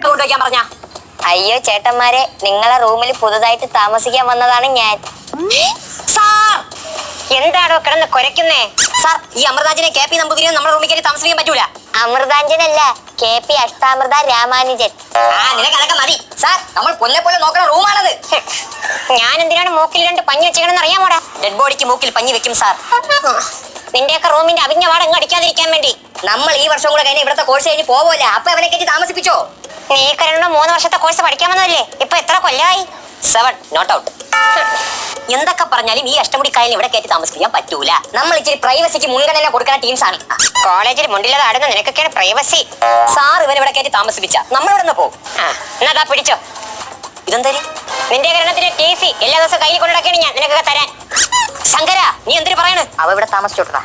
കൊണ്ടുവയ്ക്കാൻ പറഞ്ഞ. അയ്യോ ചേട്ടന്മാരെ, നിങ്ങളെ റൂമിൽ പുതുതായിട്ട് താമസിക്കാൻ വന്നതാണ് ഞാൻ. സാർ എന്താണോ കിടന്ന് കുരയ്ക്കുന്നേ? സാർ, ഈ അമൃതാഞ്ജനെ കെ പി നമ്പൂതിരിയും നമ്മുടെ റൂമിൽ കയറി താമസിക്കാൻ പറ്റൂല. അമൃതാഞ്ജനല്ല, KP അഷ്ടാമൃത രാമാനുജൻ. നിനക്ക് അതൊക്കെ മതി സാർ. നമ്മൾ പൊന്നെ പോലെ നോക്കുന്ന റൂമാണത്. ഞാൻ എന്തിനാണ് മൂക്കിൽ 2 പഞ്ഞി വെച്ചേക്കണെന്ന് അറിയാമോടാ? ഡെഡ് ബോഡിക്ക് മൂക്കിൽ പഞ്ഞി വെക്കും സാർ. നിന്റെയൊക്കെ റൂമിന്റെ അവിഞ്ഞ വാടങ്ങ് അടിക്കാതിരിക്കാൻ വേണ്ടി. നമ്മൾ ഈ വർഷം കൂടെ കഴിഞ്ഞ ഇവിടുത്തെ കോഴ്സ് കഴിഞ്ഞ് പോവല്ലേ, അപ്പൊ അവനെ കയറ്റി താമസിപ്പിച്ചോ? നീ കരണ 3 വർഷത്തെ കോഴ്സ് പഠിക്കാൻ വന്നതല്ലേ, ഇപ്പൊ എത്ര കൊല്ലമായി? 7 നോട്ട് ഔട്ട്. എന്തൊക്കെ പറഞ്ഞാലും ഈ അഷ്ടമുടിക്കായലിന് ഇവിടെ കയറ്റി താമസിപ്പിക്കാൻ പറ്റൂല. നമ്മൾ ഇച്ചിരി പ്രൈവസിക്ക് മുൻഗണന കൊടുക്കുന്ന ടീംസ് ആണ്. കോളേജിൽ മുണ്ടില്ലാതെ ആടുന്ന നിനക്കൊക്കെയാണ് പ്രൈവസി. സാർ ഇവൻ ഇവിടെ കയറ്റി താമസിപ്പിച്ച നമ്മളിവിടെ നിന്ന് പോകും. എന്നാ പിടിച്ചോ. ഇതെന്താ നിന്റെ കരണത്തിന്റെ TC എല്ലാ ദിവസവും കയ്യിൽ കൊണ്ടുനടക്കാണ് ഞാൻ നിനക്കൊക്കെ തരാൻ. ശങ്കര, നീ എന്തിനു പറയണ്? അവ ഇവിടെ താമസിച്ചോട്ടാ.